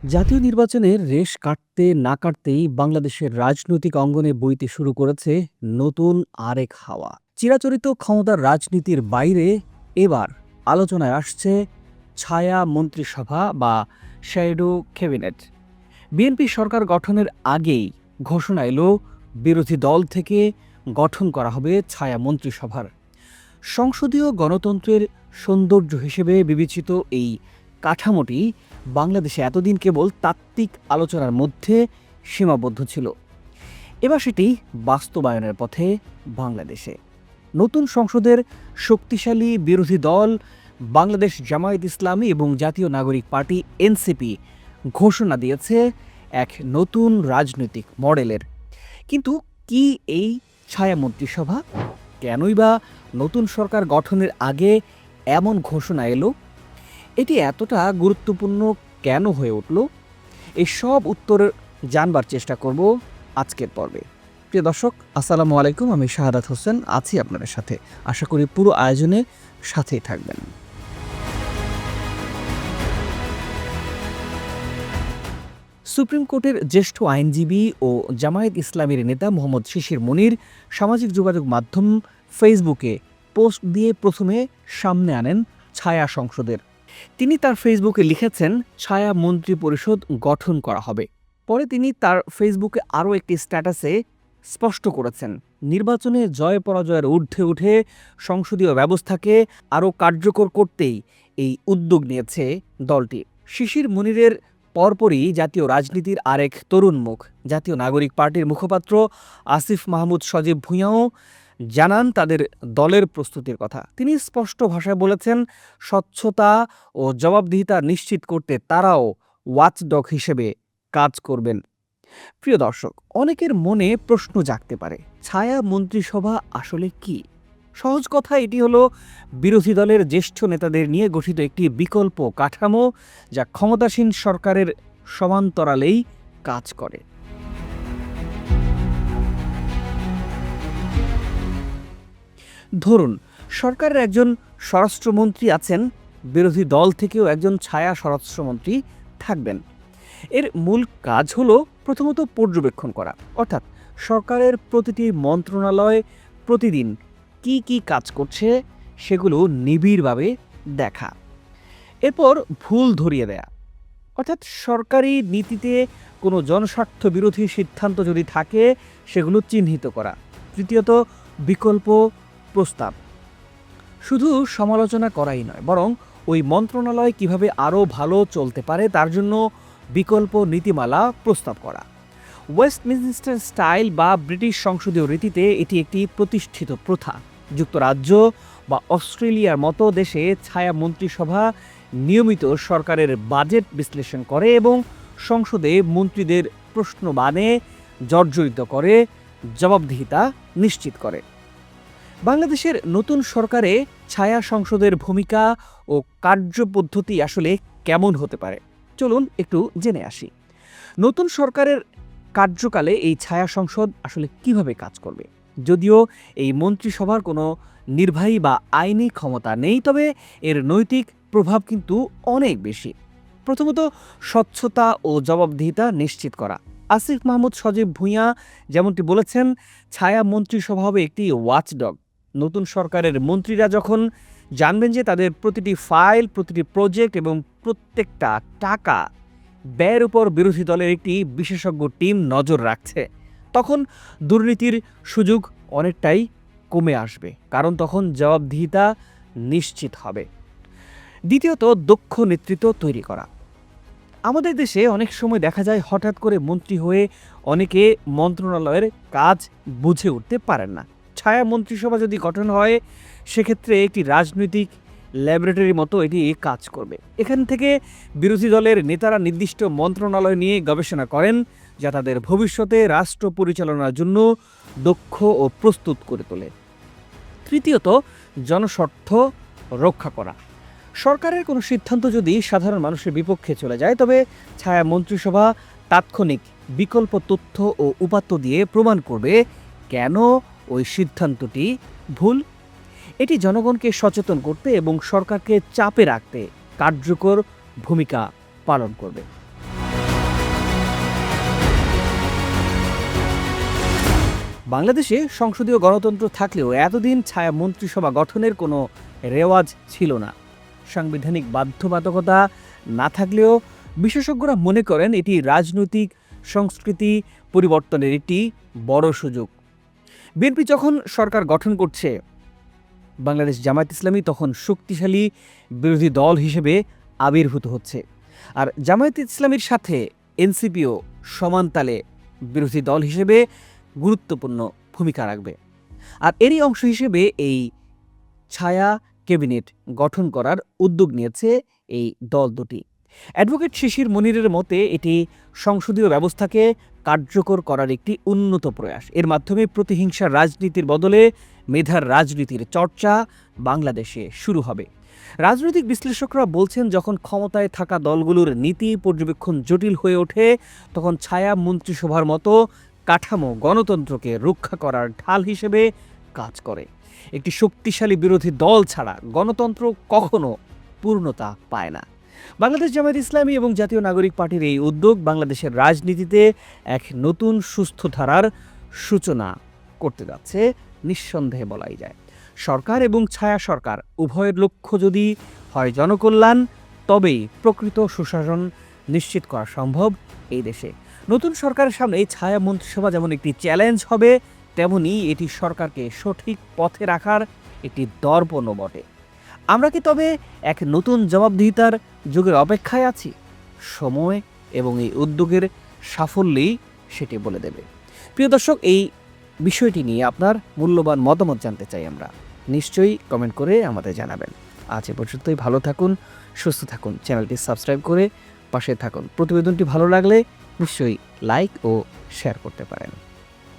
জাতীয় নির্বাচনের রেশ কাটতে না কাটতেই বাংলাদেশের রাজনৈতিক অঙ্গনে বইতে শুরু করেছে নতুন আরেক হাওয়া। চিরাচরিত ক্ষমতার রাজনীতির বাইরে এবার আলোচনায় আসছে ছায়া মন্ত্রিসভা বা শ্যাডো ক্যাবিনেট। বিএনপি সরকার গঠনের আগেই ঘোষণা এলো বিরোধী দল থেকে গঠন করা হবে ছায়া মন্ত্রিসভার। সংসদীয় গণতন্ত্রের সৌন্দর্য হিসেবে বিবেচিত এই কাঠামোটি বাংলাদেশে এতদিন কেবল তাত্ত্বিক আলোচনার মধ্যে সীমাবদ্ধ ছিল। এবার সেটি বাস্তবায়নের পথে বাংলাদেশে। নতুন সংসদের শক্তিশালী বিরোধী দল বাংলাদেশ জামায়াত ইসলামী এবং জাতীয় নাগরিক পার্টি এনসিপি ঘোষণা দিয়েছে এক নতুন রাজনৈতিক মডেলের। কিন্তু কি এই ছায়া মন্ত্রিসভা? কেনই বা নতুন সরকার গঠনের আগে এমন ঘোষণা এলো? এটি এতটা গুরুত্বপূর্ণ কেন হয়ে উঠল? এই সব উত্তর জানবার চেষ্টা করব আজকের পর্বে। প্রিয় দর্শক, আসসালামু আলাইকুম। আমি শাহাদাত হোসেন আছি আপনাদের সাথে। আশা করি পুরো আয়োজনে সাথেই থাকবেন। সুপ্রিম কোর্টের জ্যেষ্ঠ আইনজীবী ও জামায়াত ইসলামীর নেতা মোহাম্মদ শিশির মনির সামাজিক যোগাযোগ মাধ্যম ফেসবুকে পোস্ট দিয়ে প্রথমে সামনে আনেন ছায়া সংসদের। তিনি তার ফেসবুকে লিখেছেন ছায়া মন্ত্রী পরিষদ গঠন করা হবে। পরে তিনি তার ফেসবুকে আরও একটি স্ট্যাটাসে স্পষ্ট করেছেন, নির্বাচনে জয় পরাজয়ের ঊর্ধ্বে উঠে সংসদীয় ব্যবস্থাকে আরও কার্যকর করতেই এই উদ্যোগ নিয়েছে দলটি। শিশির মনিরের পরপরই জাতীয় রাজনীতির আরেক তরুণ মুখ জাতীয় নাগরিক পার্টির মুখপাত্র আসিফ মাহমুদ সজীব ভূঁইয়াও জানান তাদের দলের প্রস্তুতির কথা। তিনি স্পষ্ট ভাষায় বলেছেন, স্বচ্ছতা ও জবাবদিহিতা নিশ্চিত করতে তারাও ওয়াচডগ হিসেবে কাজ করবেন। প্রিয় দর্শক, অনেকের মনে প্রশ্ন জাগতে পারে, ছায়া মন্ত্রিসভা আসলে কি? সহজ কথা, এটি হলো বিরোধী দলের জ্যেষ্ঠ নেতাদের নিয়ে গঠিত একটি বিকল্প কাঠামো যা ক্ষমতাসীন সরকারের সমান্তরালেই কাজ করে। ধরুন, সরকারের একজন স্বরাষ্ট্রমন্ত্রী আছেন, বিরোধী দল থেকেও একজন ছায়া স্বরাষ্ট্রমন্ত্রী থাকবেন। এর মূল কাজ হলো প্রথমত পর্যবেক্ষণ করা, অর্থাৎ সরকারের প্রতিটি মন্ত্রণালয় প্রতিদিন কি কি কাজ করছে সেগুলো নিবিড়ভাবে দেখা। এরপর ভুল ধরিয়ে দেয়া, অর্থাৎ সরকারি নীতিতে কোনো জনস্বার্থ বিরোধী সিদ্ধান্ত যদি থাকে সেগুলো চিহ্নিত করা। তৃতীয়ত বিকল্প প্রস্তাব, শুধু সমালোচনা করাই নয়, বরং ওই মন্ত্রণালয় কিভাবে আরও ভালো চলতে পারে তার জন্য বিকল্প নীতিমালা প্রস্তাব করা। ওয়েস্টমিনস্টার স্টাইল বা ব্রিটিশ সংসদীয় রীতিতে এটি একটি প্রতিষ্ঠিত প্রথা। যুক্তরাজ্য বা অস্ট্রেলিয়ার মতো দেশে ছায়া মন্ত্রিসভা নিয়মিত সরকারের বাজেট বিশ্লেষণ করে এবং সংসদে মন্ত্রীদের প্রশ্নবাণে জর্জরিত করে, জবাবদিহিতা নিশ্চিত করে। বাংলাদেশের নতুন সরকারে ছায়া সংসদের ভূমিকা ও কার্যপদ্ধতি আসলে কেমন হতে পারে, চলুন একটু জেনে আসি। নতুন সরকারের কার্যকালে এই ছায়া সংসদ আসলে কিভাবে কাজ করবে? যদিও এই মন্ত্রিসভার কোনো নির্বাহী বা আইনি ক্ষমতা নেই, তবে এর নৈতিক প্রভাব কিন্তু অনেক বেশি। প্রথমত, স্বচ্ছতা ও জবাবদিহিতা নিশ্চিত করা। আসিফ মাহমুদ সজীব ভূঁইয়া যেমনটি বলেছেন, ছায়া মন্ত্রিসভা হবে একটি ওয়াচডগ। নতুন সরকারের মন্ত্রীরা যখন জানবেন যে তাদের প্রতিটি ফাইল, প্রতিটি প্রজেক্ট এবং প্রত্যেকটা টাকা ব্যয়ের উপর বিরোধী দলের একটি বিশেষজ্ঞ টিম নজর রাখছে, তখন দুর্নীতির সুযোগ অনেকটাই কমে আসবে, কারণ তখন জবাবদিহিতা নিশ্চিত হবে। দ্বিতীয়ত, দক্ষ নেতৃত্ব তৈরি করা। আমাদের দেশে অনেক সময় দেখা যায় হঠাৎ করে মন্ত্রী হয়ে অনেকে মন্ত্রণালয়ের কাজ বুঝে উঠতে পারেন না। ছায়া মন্ত্রিসভা যদি গঠন হয়, সেক্ষেত্রে একটি রাজনৈতিক ল্যাবরেটরির মতো এটি কাজ করবে। এখান থেকে বিরোধী দলের নেতারা নির্দিষ্ট মন্ত্রণালয় নিয়ে গবেষণা করেন, যা তাদের ভবিষ্যতে রাষ্ট্র পরিচালনার জন্য দক্ষ ও প্রস্তুত করে তোলে। তৃতীয়ত, জনস্বার্থ রক্ষা করা। সরকারের কোনো সিদ্ধান্ত যদি সাধারণ মানুষের বিপক্ষে চলে যায়, তবে ছায়া মন্ত্রিসভা তাৎক্ষণিক বিকল্প তথ্য ও উপাত্ত দিয়ে প্রমাণ করবে কেন ওই সিদ্ধান্তটি ভুল। এটি জনগণকে সচেতন করতে এবং সরকারকে চাপে রাখতে কার্যকর ভূমিকা পালন করবে। বাংলাদেশে সংসদীয় গণতন্ত্র থাকলেও এতদিন ছায়া মন্ত্রিসভা গঠনের কোনো রেওয়াজ ছিল না। সাংবিধানিক বাধ্যবাধকতা না থাকলেও বিশেষজ্ঞরা মনে করেন এটি রাজনৈতিক সংস্কৃতি পরিবর্তনের একটি বড় সুযোগ। বিএনপি যখন সরকার গঠন করছে, বাংলাদেশ জামায়াত ইসলামী তখন শক্তিশালী বিরোধী দল হিসেবে আবির্ভূত হচ্ছে। আর জামায়াত ইসলামীর সাথে এনসিপিও সমান তালে বিরোধী দল হিসেবে গুরুত্বপূর্ণ ভূমিকা রাখবে। আর এরই অংশ হিসেবে এই ছায়া ক্যাবিনেট গঠন করার উদ্যোগ নিয়েছে এই দল দুটি। অ্যাডভোকেট শিশির মনিরের মতে এটি সংসদীয় ব্যবস্থাকে কার্যকর করার একটি উন্নত প্রয়াস। এর মাধ্যমে প্রতিহিংসার রাজনীতির বদলে মেধার রাজনীতির চর্চা বাংলাদেশে শুরু হবে। রাজনৈতিক বিশ্লেষকরা বলছেন, যখন ক্ষমতায় থাকা দলগুলোর নীতি পর্যবেক্ষণ জটিল হয়ে ওঠে, তখন ছায়া মন্ত্রিসভার মতো কাঠামো গণতন্ত্রকে রক্ষা করার ঢাল হিসেবে কাজ করে। একটি শক্তিশালী বিরোধী দল ছাড়া গণতন্ত্র কখনো পূর্ণতা পায় না। বাংলাদেশ জামায়াত ইসলামী এবং জাতীয় নাগরিক পার্টির এই উদ্যোগ বাংলাদেশের রাজনীতিতে এক নতুন সুস্থ ধারার সূচনা করতে যাচ্ছে নিঃসন্দেহে বলাই যায়। সরকার এবং ছায়া সরকার উভয়ের লক্ষ্য যদি হয় জনকল্যাণ, তবেই প্রকৃত সুশাসন নিশ্চিত করা সম্ভব এই দেশে। নতুন সরকারের সামনে এই ছায়া মন্ত্রিসভা যেমন একটি চ্যালেঞ্জ হবে, তেমনি এটি সরকারকে সঠিক পথে রাখার একটি দর্পণও বটে। আমরা কি তবে এক নতুন জবাবদিহিতার যুগের অপেক্ষায় আছি? সময় এবং এই উদ্যোগের সাফল্যেই সেটি বলে দেবে। প্রিয় দর্শক, এই বিষয়টি নিয়ে আপনার মূল্যবান মতামত জানতে চাই আমরা। নিশ্চয়ই কমেন্ট করে আমাদের জানাবেন। আজ এ পর্যন্তই। ভালো থাকুন, সুস্থ থাকুন, চ্যানেলটি সাবস্ক্রাইব করে পাশে থাকুন। প্রতিবেদনটি ভালো লাগলে নিশ্চয়ই লাইক ও শেয়ার করতে পারেন।